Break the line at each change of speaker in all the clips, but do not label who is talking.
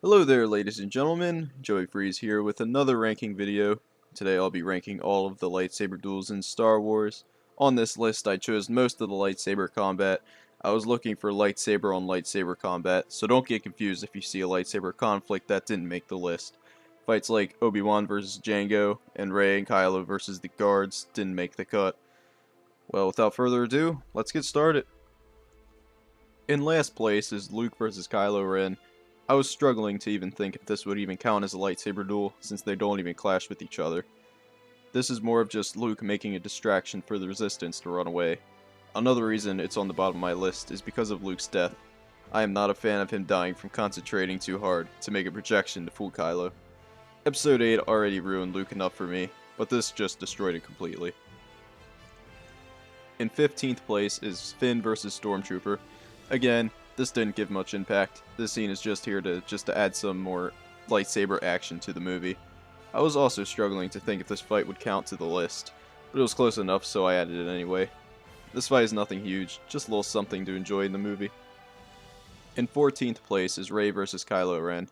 Hello there, ladies and gentlemen. JoeyFreeze here with another ranking video. Today I'll be ranking all of the lightsaber duels in Star Wars. On this list I chose most of the lightsaber combat. I was looking for lightsaber on lightsaber combat, so don't get confused if you see a lightsaber conflict that didn't make the list. Fights like Obi-Wan versus Jango and Rey and Kylo versus the guards didn't make the cut. Well, without further ado, let's get started. In last place is Luke versus Kylo Ren. I was struggling to even think if this would even count as a lightsaber duel, since they don't even clash with each other. This is more of just Luke making a distraction for the Resistance to run away. Another reason it's on the bottom of my list is because of Luke's death. I am not a fan of him dying from concentrating too hard to make a projection to fool Kylo. Episode 8 already ruined Luke enough for me, but this just destroyed it completely. In 15th place is Finn vs Stormtrooper. Again, this didn't give much impact. This scene is just here to add some more lightsaber action to the movie. I was also struggling to think if this fight would count to the list, but it was close enough, so I added it anyway. This fight is nothing huge, just a little something to enjoy in the movie. In 14th place is Rey vs Kylo Ren.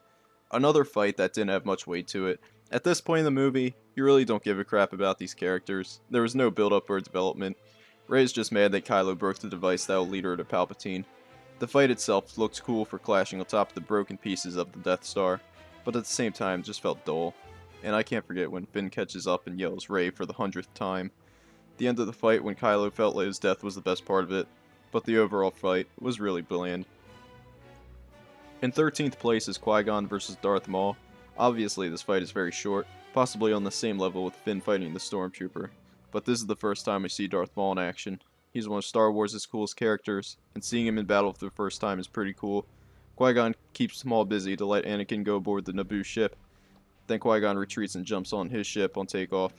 Another fight that didn't have much weight to it. At this point in the movie, you really don't give a crap about these characters. There was no build-up or development. Rey's just mad that Kylo broke the device that will lead her to Palpatine. The fight itself looked cool for clashing on top of the broken pieces of the Death Star, but at the same time just felt dull. And I can't forget when Finn catches up and yells Rey for the 100th time. The end of the fight when Kylo felt like his death was the best part of it, but the overall fight was really bland. In 13th place is Qui-Gon vs Darth Maul. Obviously this fight is very short, possibly on the same level with Finn fighting the Stormtrooper, but this is the first time I see Darth Maul in action. He's one of Star Wars' coolest characters, and seeing him in battle for the first time is pretty cool. Qui-Gon keeps Maul busy to let Anakin go aboard the Naboo ship. Then Qui-Gon retreats and jumps on his ship on takeoff.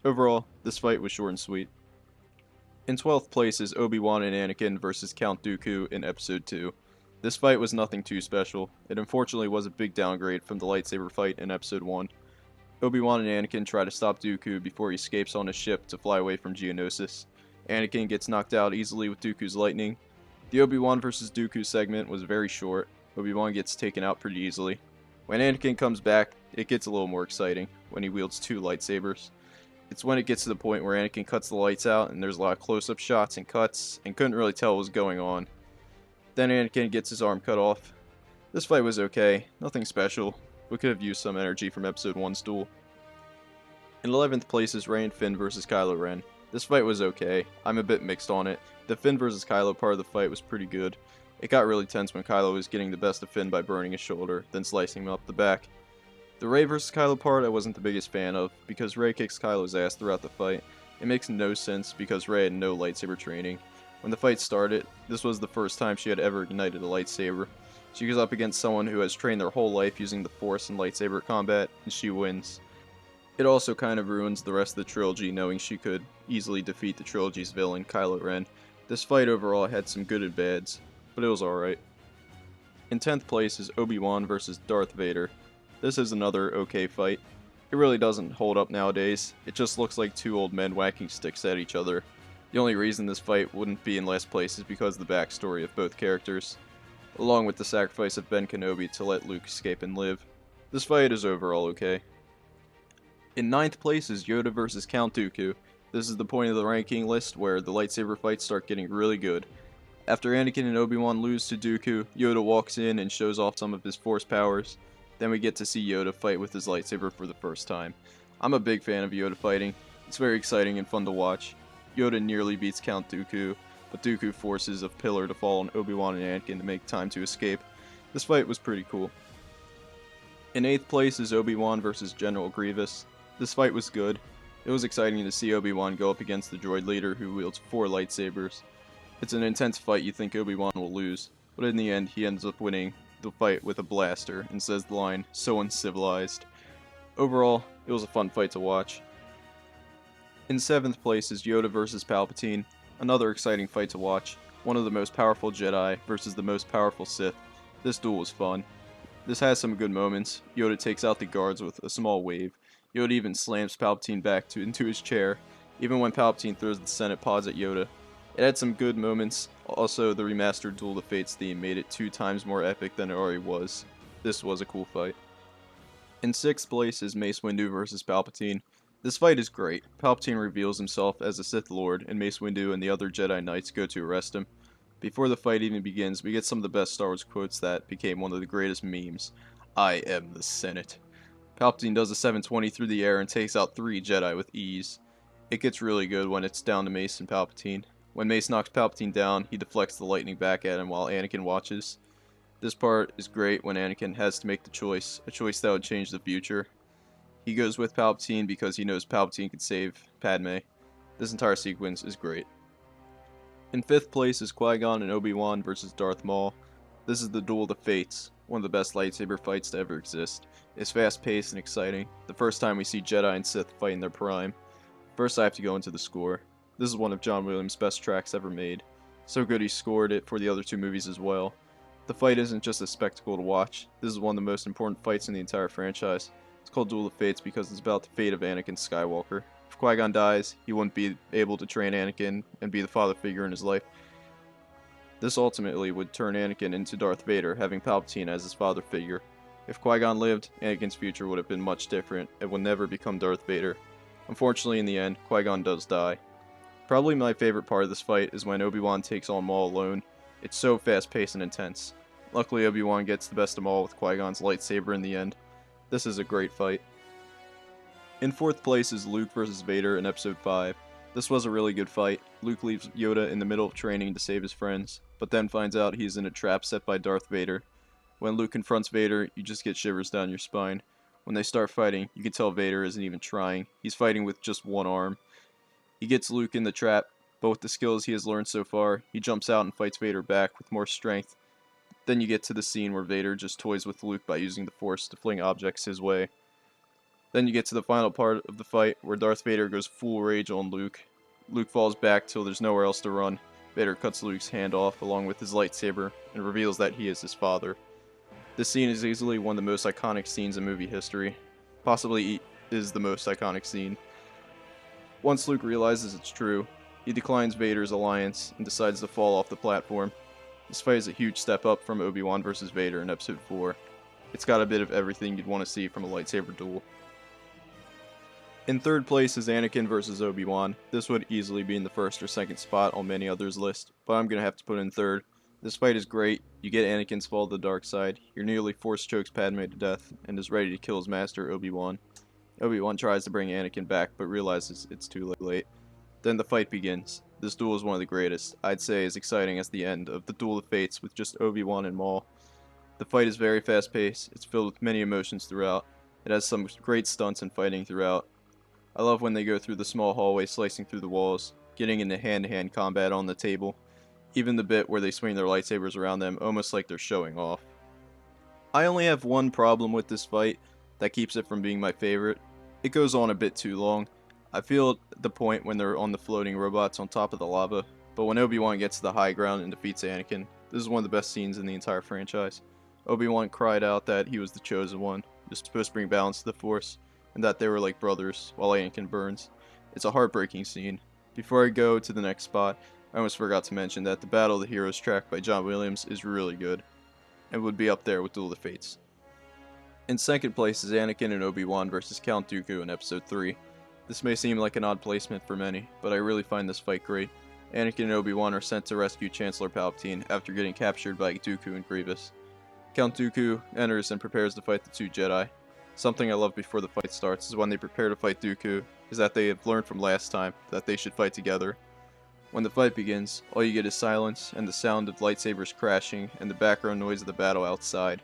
Overall, this fight was short and sweet. In 12th place is Obi-Wan and Anakin versus Count Dooku in Episode 2. This fight was nothing too special. It unfortunately was a big downgrade from the lightsaber fight in Episode 1. Obi-Wan and Anakin try to stop Dooku before he escapes on his ship to fly away from Geonosis. Anakin gets knocked out easily with Dooku's lightning. The Obi-Wan vs Dooku segment was very short. Obi-Wan gets taken out pretty easily. When Anakin comes back, it gets a little more exciting when he wields two lightsabers. It's when it gets to the point where Anakin cuts the lights out and there's a lot of close-up shots and cuts and couldn't really tell what was going on. Then Anakin gets his arm cut off. This fight was okay, nothing special. We could have used some energy from Episode 1's duel. In 11th place is Rey and Finn vs Kylo Ren. This fight was okay. I'm a bit mixed on it. The Finn vs Kylo part of the fight was pretty good. It got really tense when Kylo was getting the best of Finn by burning his shoulder, then slicing him up the back. The Rey vs Kylo part I wasn't the biggest fan of, because Rey kicks Kylo's ass throughout the fight. It makes no sense because Rey had no lightsaber training. When the fight started, this was the first time she had ever ignited a lightsaber. She goes up against someone who has trained their whole life using the Force in lightsaber combat, and she wins. It also kind of ruins the rest of the trilogy knowing she could easily defeat the trilogy's villain, Kylo Ren. This fight overall had some good and bads, but it was alright. In 10th place is Obi-Wan vs Darth Vader. This is another okay fight. It really doesn't hold up nowadays. It just looks like two old men whacking sticks at each other. The only reason this fight wouldn't be in last place is because of the backstory of both characters, along with the sacrifice of Ben Kenobi to let Luke escape and live. This fight is overall okay. In 9th place is Yoda vs Count Dooku. This is the point of the ranking list where the lightsaber fights start getting really good. After Anakin and Obi-Wan lose to Dooku, Yoda walks in and shows off some of his Force powers. Then we get to see Yoda fight with his lightsaber for the first time. I'm a big fan of Yoda fighting. It's very exciting and fun to watch. Yoda nearly beats Count Dooku, but Dooku forces a pillar to fall on Obi-Wan and Anakin to make time to escape. This fight was pretty cool. In 8th place is Obi-Wan vs General Grievous. This fight was good. It was exciting to see Obi-Wan go up against the droid leader who wields 4 lightsabers. It's an intense fight you think Obi-Wan will lose, but in the end he ends up winning the fight with a blaster and says the line, "So uncivilized." Overall, it was a fun fight to watch. In 7th place is Yoda vs Palpatine, another exciting fight to watch. One of the most powerful Jedi versus the most powerful Sith. This duel was fun. This has some good moments. Yoda takes out the guards with a small wave. Yoda even slams Palpatine back into his chair, even when Palpatine throws the Senate pods at Yoda. It had some good moments. Also, the remastered Duel of the Fates theme made it 2 times more epic than it already was. This was a cool fight. In 6th place is Mace Windu versus Palpatine. This fight is great. Palpatine reveals himself as a Sith Lord, and Mace Windu and the other Jedi Knights go to arrest him. Before the fight even begins, we get some of the best Star Wars quotes that became one of the greatest memes. I am the Senate. Palpatine does a 720 through the air and takes out 3 Jedi with ease. It gets really good when it's down to Mace and Palpatine. When Mace knocks Palpatine down, he deflects the lightning back at him while Anakin watches. This part is great when Anakin has to make the choice, a choice that would change the future. He goes with Palpatine because he knows Palpatine can save Padme. This entire sequence is great. In 5th place is Qui-Gon and Obi-Wan versus Darth Maul. This is the Duel of the Fates, one of the best lightsaber fights to ever exist. It's fast-paced and exciting, the first time we see Jedi and Sith fight in their prime. First I have to go into the score. This is one of John Williams' best tracks ever made. So good he scored it for the other 2 movies as well. The fight isn't just a spectacle to watch, this is one of the most important fights in the entire franchise. It's called Duel of Fates because it's about the fate of Anakin Skywalker. If Qui-Gon dies, he wouldn't be able to train Anakin and be the father figure in his life. This ultimately would turn Anakin into Darth Vader, having Palpatine as his father figure. If Qui-Gon lived, Anakin's future would have been much different and would never become Darth Vader. Unfortunately, in the end, Qui-Gon does die. Probably my favorite part of this fight is when Obi-Wan takes on Maul alone. It's so fast-paced and intense. Luckily, Obi-Wan gets the best of Maul with Qui-Gon's lightsaber in the end. This is a great fight. In 4th place is Luke vs. Vader in Episode 5. This was a really good fight. Luke leaves Yoda in the middle of training to save his friends, but then finds out he's in a trap set by Darth Vader. When Luke confronts Vader, you just get shivers down your spine. When they start fighting, you can tell Vader isn't even trying. He's fighting with just one arm. He gets Luke in the trap, but with the skills he has learned so far, he jumps out and fights Vader back with more strength. Then you get to the scene where Vader just toys with Luke by using the Force to fling objects his way. Then you get to the final part of the fight where Darth Vader goes full rage on Luke. Luke falls back till there's nowhere else to run. Vader cuts Luke's hand off along with his lightsaber and reveals that he is his father. This scene is easily one of the most iconic scenes in movie history. Possibly is the most iconic scene. Once Luke realizes it's true, he declines Vader's alliance and decides to fall off the platform. This fight is a huge step up from Obi-Wan vs. Vader in Episode 4. It's got a bit of everything you'd want to see from a lightsaber duel. In 3rd place is Anakin vs. Obi-Wan. This would easily be in the 1st or 2nd spot on many others' list, but I'm going to have to put it in 3rd. This fight is great. You get Anakin's fall to the dark side. He nearly force chokes Padme to death and is ready to kill his master Obi-Wan. Obi-Wan tries to bring Anakin back but realizes it's too late. Then the fight begins. This duel is one of the greatest, I'd say as exciting as the end of the Duel of Fates with just Obi-Wan and Maul. The fight is very fast paced, it's filled with many emotions throughout, it has some great stunts and fighting throughout. I love when they go through the small hallway slicing through the walls, getting into hand-to-hand combat on the table, even the bit where they swing their lightsabers around them almost like they're showing off. I only have one problem with this fight that keeps it from being my favorite. It goes on a bit too long. I feel at the point when they're on the floating robots on top of the lava, but when Obi-Wan gets to the high ground and defeats Anakin, this is one of the best scenes in the entire franchise. Obi-Wan cried out that he was the chosen one, just supposed to bring balance to the Force, and that they were like brothers, while Anakin burns. It's a heartbreaking scene. Before I go to the next spot, I almost forgot to mention that the Battle of the Heroes track by John Williams is really good, and would be up there with Duel of the Fates. In 2nd place is Anakin and Obi-Wan versus Count Dooku in Episode 3. This may seem like an odd placement for many, but I really find this fight great. Anakin and Obi-Wan are sent to rescue Chancellor Palpatine after getting captured by Dooku and Grievous. Count Dooku enters and prepares to fight the 2 Jedi. Something I love before the fight starts is when they prepare to fight Dooku, is that they have learned from last time that they should fight together. When the fight begins, all you get is silence and the sound of lightsabers crashing and the background noise of the battle outside.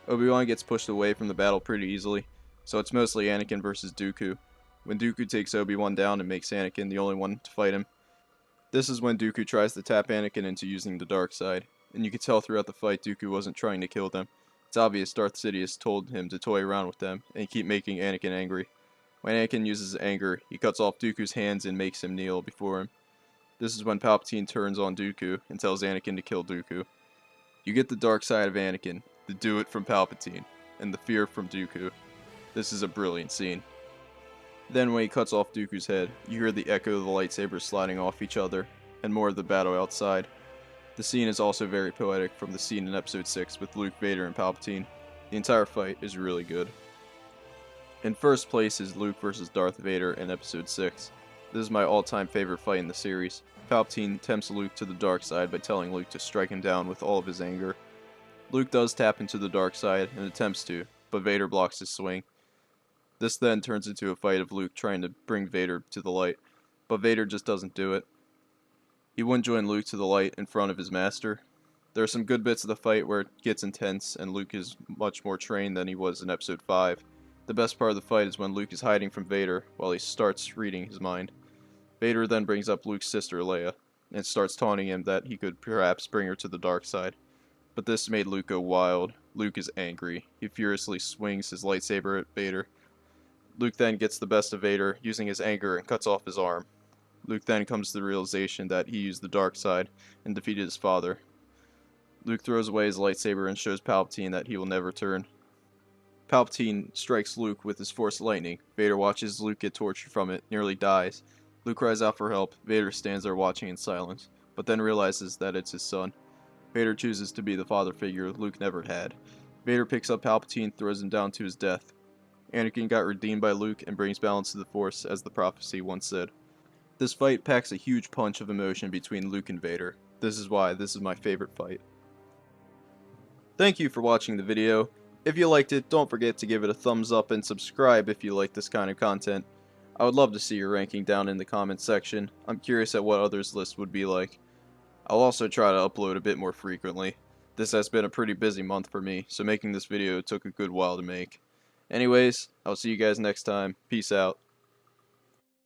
Obi-Wan gets pushed away from the battle pretty easily, so it's mostly Anakin versus Dooku. When Dooku takes Obi-Wan down and makes Anakin the only one to fight him. This is when Dooku tries to tap Anakin into using the dark side, and you can tell throughout the fight Dooku wasn't trying to kill them. It's obvious Darth Sidious told him to toy around with them and keep making Anakin angry. When Anakin uses anger, he cuts off Dooku's hands and makes him kneel before him. This is when Palpatine turns on Dooku and tells Anakin to kill Dooku. You get the dark side of Anakin, the do it from Palpatine, and the fear from Dooku. This is a brilliant scene. Then when he cuts off Dooku's head, you hear the echo of the lightsabers sliding off each other, and more of the battle outside. The scene is also very poetic from the scene in Episode 6 with Luke, Vader, and Palpatine. The entire fight is really good. In first place is Luke vs. Darth Vader in Episode 6. This is my all-time favorite fight in the series. Palpatine tempts Luke to the dark side by telling Luke to strike him down with all of his anger. Luke does tap into the dark side and attempts to, but Vader blocks his swing. This then turns into a fight of Luke trying to bring Vader to the light, but Vader just doesn't do it. He wouldn't join Luke to the light in front of his master. There are some good bits of the fight where it gets intense and Luke is much more trained than he was in Episode 5. The best part of the fight is when Luke is hiding from Vader while he starts reading his mind. Vader then brings up Luke's sister Leia and starts taunting him that he could perhaps bring her to the dark side. But this made Luke go wild. Luke is angry. He furiously swings his lightsaber at Vader. Luke then gets the best of Vader using his anger and cuts off his arm. Luke then comes to the realization that he used the dark side and defeated his father. Luke throws away his lightsaber and shows Palpatine that he will never turn. Palpatine strikes Luke with his Force lightning. Vader watches Luke get tortured from it, nearly dies. Luke cries out for help. Vader stands there watching in silence, but then realizes that it's his son. Vader chooses to be the father figure Luke never had. Vader picks up Palpatine, throws him down to his death. Anakin got redeemed by Luke and brings balance to the Force, as the prophecy once said. This fight packs a huge punch of emotion between Luke and Vader. This is why this is my favorite fight. Thank you for watching the video. If you liked it, don't forget to give it a thumbs up and subscribe if you like this kind of content. I would love to see your ranking down in the comments section. I'm curious at what others' list would be like. I'll also try to upload a bit more frequently. This has been a pretty busy month for me, so making this video took a good while to make. Anyways, I'll see you guys next time. Peace out.